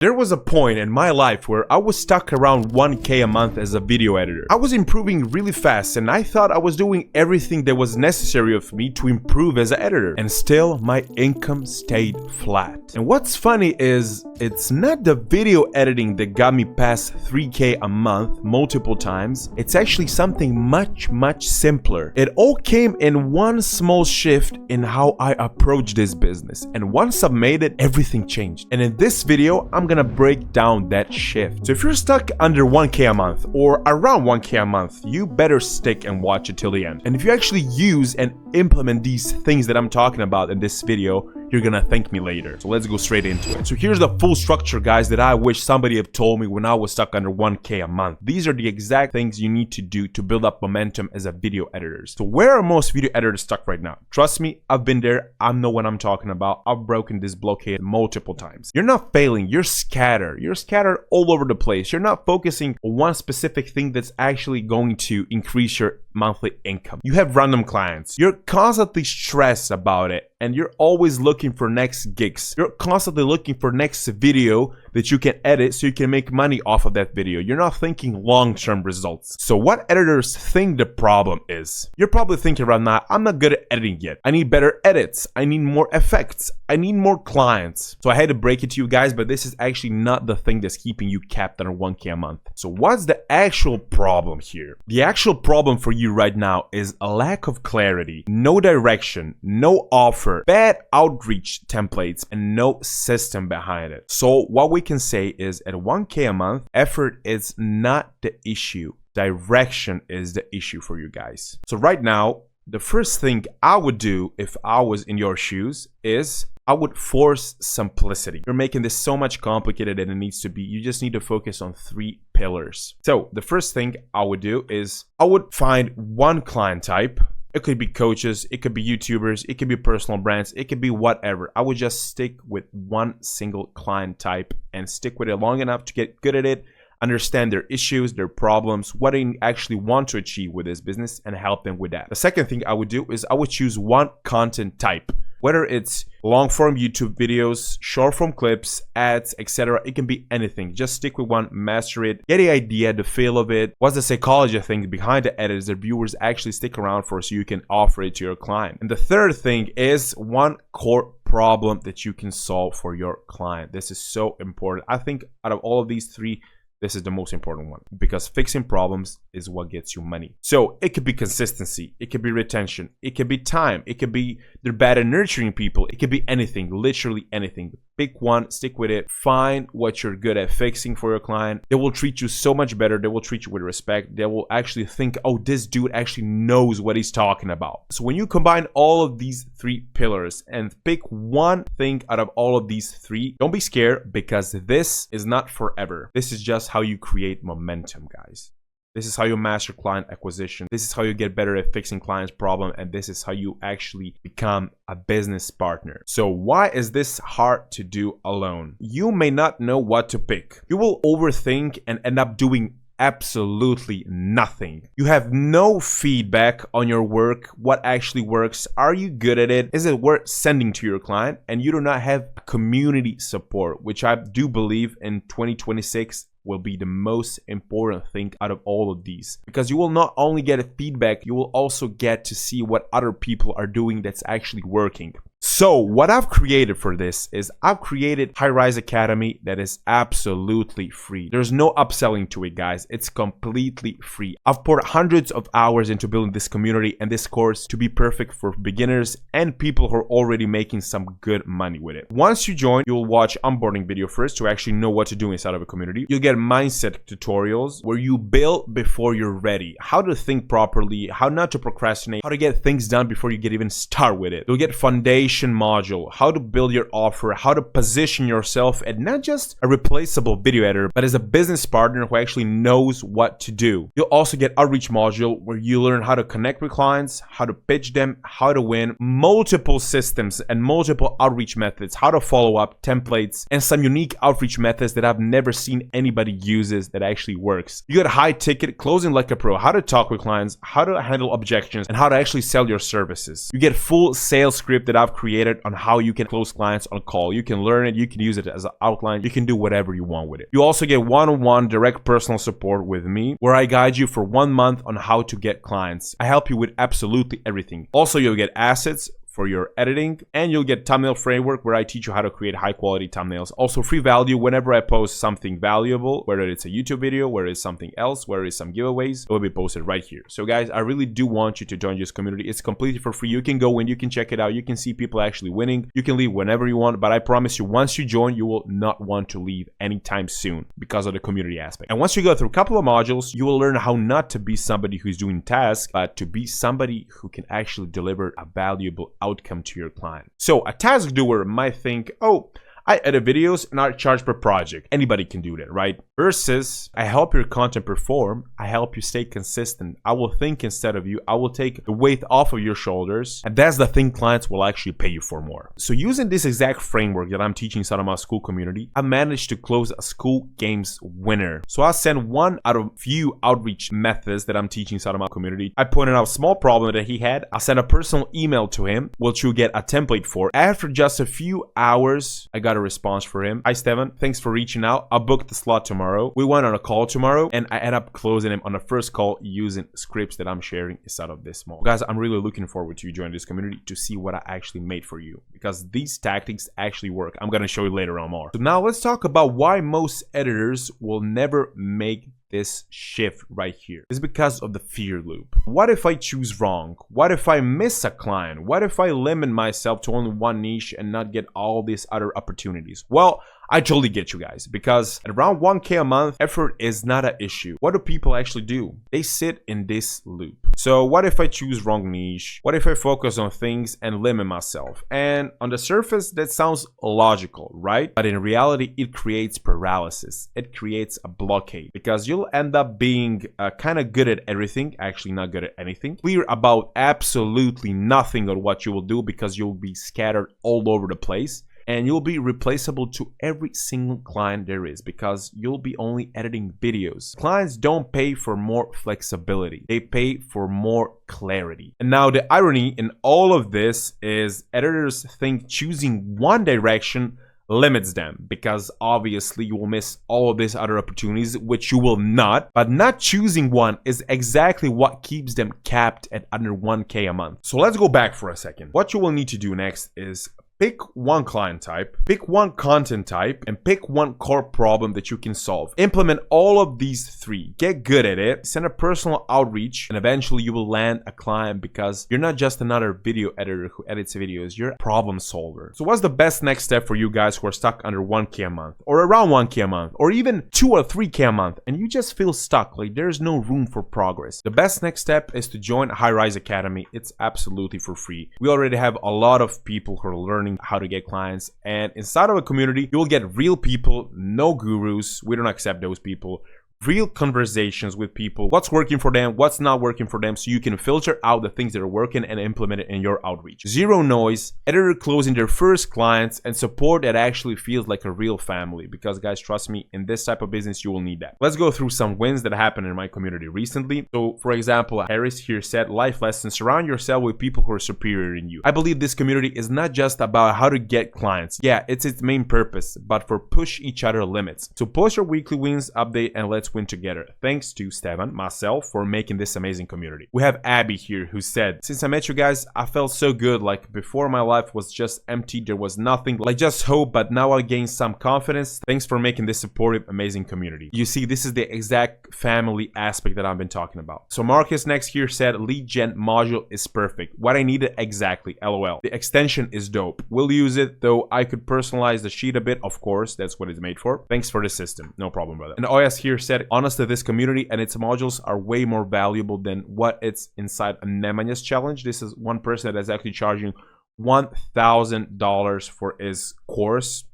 There was a point in my life where I was stuck around 1K a month as a video editor. I was improving really fast and I thought I was doing everything that was necessary of me to improve as an editor. And still, my income stayed flat. And what's funny is, it's not the video editing that got me past 3K a month multiple times. It's actually something much simpler. It all came in one small shift in how I approach this business. And once I've made it, everything changed. And in this video, I'm gonna break down that shift. So if you're stuck under 1K a month or around 1K a month, you better stick and watch it till the end. And if you actually use and implement these things that I'm talking about in this video, you're gonna thank me later. So let's go straight into it. So here's the full structure, guys, that I wish somebody had told me when I was stuck under 1K a month. These are the exact things you need to do to build up momentum as a video editor. So where are most video editors stuck right now? Trust me, I've been there. I know what I'm talking about. I've broken this blockade multiple times. You're not failing, you're scattered. You're scattered all over the place. You're not focusing on one specific thing that's actually going to increase your monthly income. You have random clients. You're constantly stressed about it, and you're always looking for next gigs. You're constantly looking for next video that you can edit so you can make money off of that video. You're not thinking long-term results. So what editors think the problem is? You're probably thinking right now, I'm not good at editing yet. I need better edits. I need more effects. I need more clients. So I had to break it to you guys, but this is actually not the thing that's keeping you capped under 1K a month. So what's the actual problem here? The actual problem for you right now is a lack of clarity, no direction, no offer, bad outreach templates, and no system behind it. So what we can say is at 1K a month, effort is not the issue. Direction is the issue for you guys. So right now, the first thing I would do if I was in your shoes is I would force simplicity. You're making this so much complicated than it needs to be. You just need to focus on 3 pillars. So the first thing I would do is I would find one client type. It could be coaches, it could be YouTubers, it could be personal brands, it could be whatever. I would just stick with one single client type and stick with it long enough to get good at it, understand their issues, their problems, what they actually want to achieve with this business, and help them with that. The second thing I would do is I would choose one content type. Whether it's long form YouTube videos, short form clips, ads, etc. It can be anything. Just stick with one, master it, get the idea, the feel of it. What's the psychology of things behind the edits that viewers actually stick around for so you can offer it to your client. And the third thing is one core problem that you can solve for your client. This is so important. I think out of all of these 3, this is the most important one because fixing problems is what gets you money. So it could be consistency, it could be retention, it could be time, it could be they're bad at nurturing people, it could be anything, literally anything. Pick one, stick with it, find what you're good at fixing for your client. They will treat you so much better. They will treat you with respect. They will actually think, oh, this dude actually knows what he's talking about. So when you combine all of these 3 pillars and pick one thing out of all of these 3, don't be scared because this is not forever. This is just how you create momentum, guys. This is how you master client acquisition. This is how you get better at fixing clients' problem. And this is how you actually become a business partner. So why is this hard to do alone? You may not know what to pick. You will overthink and end up doing absolutely nothing. You have no feedback on your work, what actually works. Are you good at it? Is it worth sending to your client? And you do not have community support, which I do believe in 2026 will be the most important thing out of all of these, because you will not only get feedback, you will also get to see what other people are doing that's actually working. So what I've created for this is I've created High Rise Academy that is absolutely free. There's no upselling to it, guys. It's completely free. I've poured hundreds of hours into building this community and this course to be perfect for beginners and people who are already making some good money with it. Once you join, you'll watch onboarding video first to actually know what to do inside of a community. You'll get mindset tutorials where you build before you're ready, how to think properly, how not to procrastinate, how to get things done before you get even start with it. You'll get foundation module, how to build your offer, how to position yourself as not just a replaceable video editor, but as a business partner who actually knows what to do. You'll also get outreach module where you learn how to connect with clients, how to pitch them, how to win, multiple systems and multiple outreach methods, how to follow up, templates, and some unique outreach methods that I've never seen anybody uses that actually works. You get high ticket, closing like a pro, how to talk with clients, how to handle objections, and how to actually sell your services. You get full sales script that I've created on how you can close clients on call. You can learn it, you can use it as an outline, you can do whatever you want with it. You also get one-on-one direct personal support with me, where I guide you for 1 month on how to get clients. I help you with absolutely everything. Also, you'll get assets for your editing, and you'll get thumbnail framework where I teach you how to create high quality thumbnails. Also free value whenever I post something valuable, whether it's a YouTube video, whether it's something else, whether it's some giveaways, it will be posted right here. So guys, I really do want you to join this community. It's completely for free. You can go in, you can check it out, you can see people actually winning. You can leave whenever you want, but I promise you, once you join, you will not want to leave anytime soon because of the community aspect. And once you go through a couple of modules, you will learn how not to be somebody who's doing tasks, but to be somebody who can actually deliver a valuable outcome to your client. So a task doer might think, oh, I edit videos and I charge per project. Anybody can do that, right? Versus, I help your content perform. I help you stay consistent. I will think instead of you. I will take the weight off of your shoulders. And that's the thing clients will actually pay you for more. So using this exact framework that I'm teaching inside of my school community, I managed to close a school games winner. So I sent one out of few outreach methods that I'm teaching inside of my community. I pointed out a small problem that he had. I sent a personal email to him, which you'll get a template for. After just a few hours, I got a response for him. Hi Stevan, thanks for reaching out. I booked the slot tomorrow. We went on a call tomorrow and I ended up closing him on the first call using scripts that I'm sharing inside of this model. Guys, I'm really looking forward to you joining this community to see what I actually made for you, because these tactics actually work. I'm going to show you later on more. So now let's talk about why most editors will never make this shift right here. It's because of the fear loop. What if I choose wrong? What if I miss a client? What if I limit myself to only one niche and not get all these other opportunities? Well, I totally get you guys, because at around 1K a month, effort is not an issue. What do people actually do? They sit in this loop. So what if I choose wrong niche? What if I focus on things and limit myself? And on the surface, that sounds logical, right? But in reality, it creates paralysis. It creates a blockade, because you'll end up being kind of good at everything, actually not good at anything, clear about absolutely nothing on what you will do, because you'll be scattered all over the place. And you'll be replaceable to every single client there is, because you'll be only editing videos. Clients don't pay for more flexibility. They pay for more clarity. And now the irony in all of this is editors think choosing one direction limits them, because obviously you will miss all of these other opportunities, which you will not. But not choosing one is exactly what keeps them capped at under 1K a month. So let's go back for a second. What you will need to do next is pick one client type, pick one content type, and pick one core problem that you can solve. Implement all of these three. Get good at it. Send a personal outreach, and eventually you will land a client, because you're not just another video editor who edits videos. You're a problem solver. So what's the best next step for you guys who are stuck under 1K a month, or around 1K a month, or even 2 or 3K a month, and you just feel stuck, like there's no room for progress? The best next step is to join High Rise Academy. It's absolutely for free. We already have a lot of people who are learning how to get clients, and inside of a community you will get real people, no gurus. We don't accept those people. Real conversations with people, what's working for them, what's not working for them, so you can filter out the things that are working and implement it in your outreach. Zero noise, editor closing their first clients, and support that actually feels like a real family, because guys, trust me, in this type of business you will need that. Let's go through some wins that happened in my community recently. So for example, Harris here said, life lessons: surround yourself with people who are superior in you. I believe this community is not just about how to get clients. Yeah, it's its main purpose, but for push each other limits. So post your weekly wins update and let's win together. Thanks to Stevan, myself, for making this amazing community. We have Abby here who said, since I met you guys, I felt so good. Like before, my life was just empty. There was nothing, like just hope, but now I gained some confidence. Thanks for making this supportive, amazing community. You see, this is the exact family aspect that I've been talking about. So Marcus next here said, lead gen module is perfect. What I needed exactly, LOL. The extension is dope. We'll use it, though I could personalize the sheet a bit. Of course, that's what it's made for. Thanks for the system. No problem, brother. And OS here said, honestly, this community and its modules are way more valuable than what it's inside a Nemanya's challenge. This is one person that is actually charging $1,000 for his course.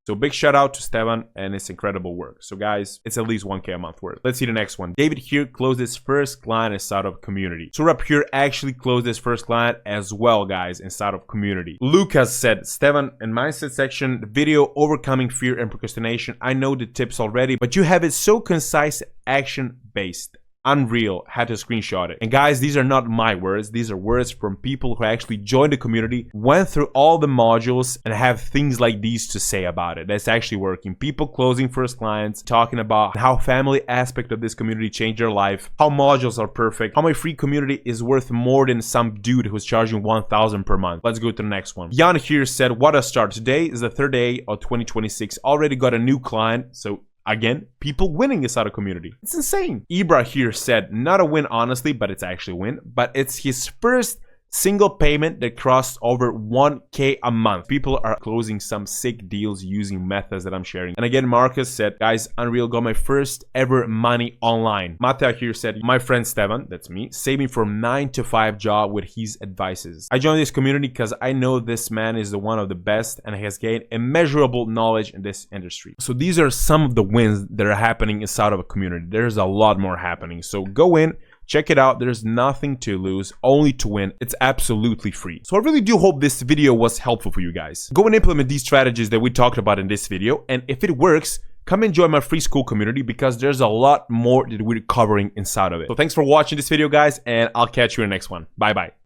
So big shout out to Stevan and his incredible work. So guys, it's at least 1K a month worth. Let's see the next one. David here closed his first client inside of community. Surab here actually closed his first client as well, guys, inside of community. Lucas said, Stevan, in mindset section, the video overcoming fear and procrastination. I know the tips already, but you have it so concise, action based. unreal. Had to screenshot it. And guys, these are not my words. These are words from people who actually joined the community, went through all the modules, and have things like these to say about it. That's actually working. People closing first clients, talking about how family aspect of this community changed their life, how modules are perfect, how my free community is worth more than some dude who's charging 1,000 per month. Let's go to the next one. Jan here said, what a start. Today is the third day of 2026. Already got a new client. So again, people winning inside a community. It's insane. Ibra here said, not a win honestly, but it's actually a win. But it's his first single payment that crossed over 1K a month. People are closing some sick deals using methods that I'm sharing. And again, Marcus said, guys, Unreal got my first ever money online. Mateo here said, my friend Stevan, that's me, saved me from 9-to-5 job with his advices. I joined this community because I know this man is the one of the best and has gained immeasurable knowledge in this industry. So these are some of the wins that are happening inside of a community. There's a lot more happening. So go in, check it out. There's nothing to lose, only to win. It's absolutely free. So I really do hope this video was helpful for you guys. Go and implement these strategies that we talked about in this video. And if it works, come and join my free school community because there's a lot more that we're covering inside of it. So thanks for watching this video, guys, and I'll catch you in the next one. Bye-bye.